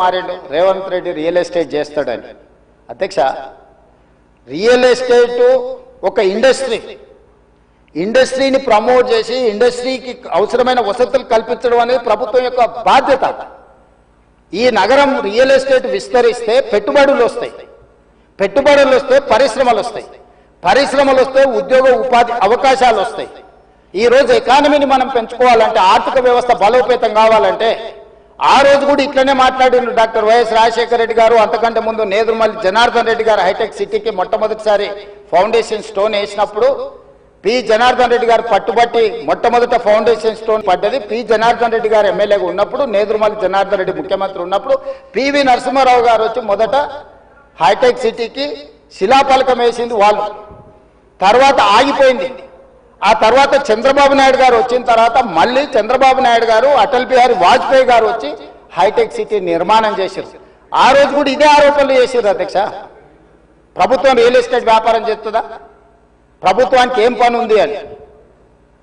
మారేడు Revanth Reddy real estate చేస్తాడని. అధ్యక్ష, రియల్ ఎస్టేట్ ఒక ఇండస్ట్రీని ప్రమోట్ చేసి ఇండస్ట్రీకి అవసరమైన వసతులు కల్పించడం అనేది ప్రభుత్వం యొక్క బాధ్యత. ఈ నగరం రియల్ ఎస్టేట్ విస్తరిస్తే పెట్టుబడులు వస్తాయి, పరిశ్రమలు వస్తే ఉద్యోగ ఉపాధి అవకాశాలు వస్తాయి. ఈరోజు ఎకానమీని మనం పెంచుకోవాలంటే, ఆర్థిక వ్యవస్థ బలోపేతం కావాలంటే, ఆ రోజు కూడా ఇట్లనే మాట్లాడిన డాక్టర్ వైఎస్ రాజశేఖర రెడ్డి గారు, అంతకంటే ముందు నేదురుమల్లి జనార్దన్ రెడ్డి గారు హైటెక్ సిటీకి మొట్టమొదటిసారి ఫౌండేషన్ స్టోన్ వేసినప్పుడు పి జనార్దన్ రెడ్డి గారు పట్టుబట్టి మొట్టమొదట ఫౌండేషన్ స్టోన్ పడ్డది. పి జనార్దన్ రెడ్డి గారు ఎమ్మెల్యేగా ఉన్నప్పుడు, నేదురుమల్లి జనార్దన్ రెడ్డి ముఖ్యమంత్రి ఉన్నప్పుడు పివి నరసింహారావు గారు వచ్చి మొదట హైటెక్ సిటీకి శిలాఫలకం వేసింది వాళ్ళు. తర్వాత ఆగిపోయింది. ఆ తర్వాత చంద్రబాబు నాయుడు గారు వచ్చిన తర్వాత మళ్ళీ చంద్రబాబు నాయుడు గారు, అటల్ బిహారీ వాజ్పేయి గారు వచ్చి హైటెక్ సిటీ నిర్మాణం చేశారు. ఆ రోజు కూడా ఇదే ఆరోపణలు చేశారు. అధ్యక్ష, ప్రభుత్వం రియల్ ఎస్టేట్ వ్యాపారం చేస్తుందా? ప్రభుత్వానికి ఏం పని ఉంది అని.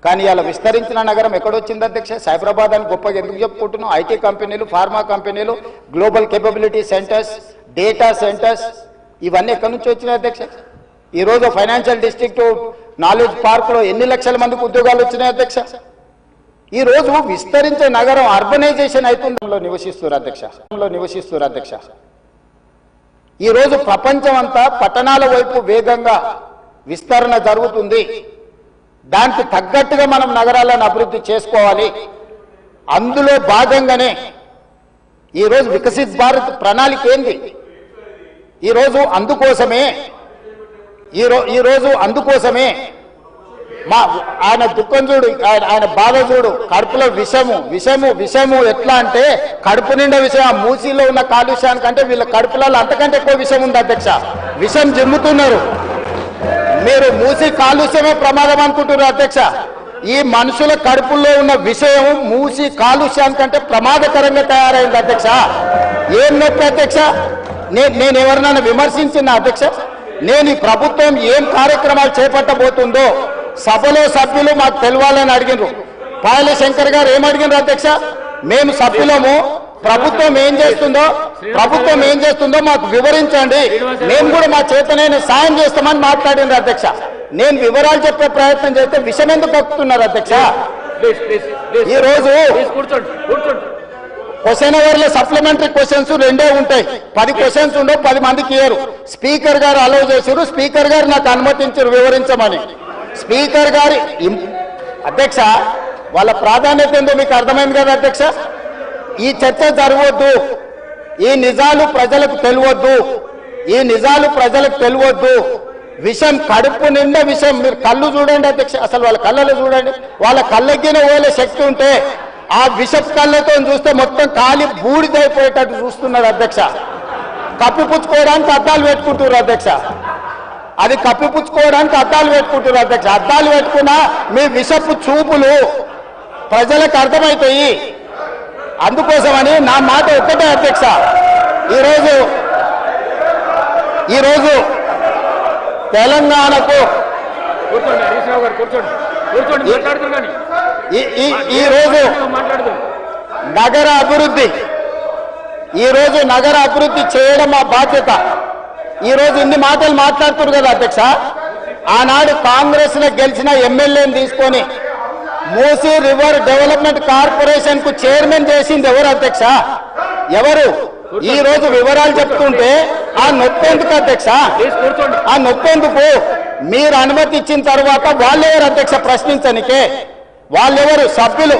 కానీ ఇలా విస్తరించిన నగరం ఎక్కడొచ్చింది అధ్యక్ష? సైబరాబాద్ అని గొప్పగా ఎందుకు చెప్పుకుంటున్నాం? ఐటీ కంపెనీలు, ఫార్మా కంపెనీలు, global capability centres, data centres, ఇవన్నీ ఎక్కడి నుంచి వచ్చినాయి అధ్యక్ష? ఈరోజు ఫైనాన్షియల్ డిస్ట్రిక్ట్, నాలెడ్జ్ పార్క్లో ఎన్ని లక్షల మందికి ఉద్యోగాలు వచ్చినాయి అధ్యక్ష? ఈరోజు విస్తరించే నగరం అర్బనైజేషన్ అవుతుందో నివసిస్తున్నారు అధ్యక్ష. ఈరోజు ప్రపంచం అంతా పట్టణాల వైపు వేగంగా విస్తరణ జరుగుతుంది. దానికి తగ్గట్టుగా మనం నగరాలను అభివృద్ధి చేసుకోవాలి. అందులో భాగంగానే ఈరోజు వికసిత్ భారత్ ప్రణాళిక ఏంది? ఈరోజు అందుకోసమే మా ఆయన దుఃఖం చూడు, ఆయన బాధ చూడు, కడుపులో విషము ఎట్లా అంటే కడుపు నిండా విషయం. ఆ మూసీలో ఉన్న కాలుష్యానికంటే వీళ్ళ కడుపులలో అంతకంటే ఎక్కువ విషయం ఉంది అధ్యక్ష. విషం జిమ్ముతున్నారు. మీరు మూసి కాలుష్యమే ప్రమాదం అనుకుంటున్నారు అధ్యక్ష. ఈ మనుషుల కడుపుల్లో ఉన్న విషయం మూసి కాలుష్యానికంటే ప్రమాదకరంగా తయారైంది అధ్యక్ష. ఏం నొప్పి అధ్యక్ష? నేను ఎవరినైనా విమర్శించిన అధ్యక్ష? నేను ఈ ప్రభుత్వం ఏం కార్యక్రమాలు చేపట్టబోతుందో సభలో సభ్యులు మాకు తెలవాలని అడిగినారు. పాయల శంకర్ గారు ఏం అడిగినారు అధ్యక్ష? మేము సభ్యులము, ప్రభుత్వం ఏం చేస్తుందో మాకు వివరించండి, మేము కూడా మా చేతనైన సాయం చేస్తామని మాట్లాడింది అధ్యక్ష. నేను వివరాలు చెప్పే ప్రయత్నం చేస్తే విషయం ఎందుకు కక్కుతున్నారు అధ్యక్ష? ఈరోజు క్వశ్చన్ అవర్లో సప్లిమెంటరీ క్వశ్చన్స్ 2 ఉంటాయి. 10 క్వశ్చన్స్ ఉండవు, 10 మందికి ఇయ్యరు. స్పీకర్ గారు అలౌ చేశారు. స్పీకర్ గారు నాకు అనుమతించారు వివరించమని. స్పీకర్ గారి అధ్యక్ష, వాళ్ళ ప్రాధాన్యత ఏందో మీకు అర్థమైంది కదా అధ్యక్ష? ఈ చర్చ జరగవద్దు, ఈ నిజాలు ప్రజలకు తెలియవద్దు. విషం కడుపు నిండా విషం. మీరు కళ్ళు చూడండి అధ్యక్ష, అసలు వాళ్ళ కళ్ళలో చూడండి. వాళ్ళ కళ్ళెక్కిన ఓలే శక్తి ఉంటే ఆ విషపు కళ్ళతో చూస్తే మొత్తం కాలి బూడిదైపోయేటట్టు చూస్తున్నారు అధ్యక్ష. కప్పిపుచ్చుకోవడానికి అద్దాలు పెట్టుకుంటున్నారు అధ్యక్ష. అద్దాలు పెట్టుకున్నా మీ విషపు చూపులు ప్రజలకు అర్థమవుతాయి. అందుకోసమని నా మాట ఒక్కటే అధ్యక్ష. ఈరోజు తెలంగాణకు ఈరోజు నగర అభివృద్ధి చేయడం మా బాధ్యత. ఈరోజు ఇన్ని మాటలు మాట్లాడుతున్నారు కదా అధ్యక్ష. ఆనాడు కాంగ్రెస్ లో గెలిచిన ఎమ్మెల్యేని తీసుకొని మూసీ రివర్ డెవలప్మెంట్ కార్పొరేషన్ కు చైర్మన్ చేసింది ఎవరు అధ్యక్ష? ఎవరు? ఈ రోజు వివరాలు చెప్తుంటే ఆ నొప్పెందుకు అధ్యక్ష? మీరు అనుమతి ఇచ్చిన తర్వాత వాళ్ళెవరు అధ్యక్ష ప్రశ్నించనికే? వాళ్ళెవరు? సభ్యులు.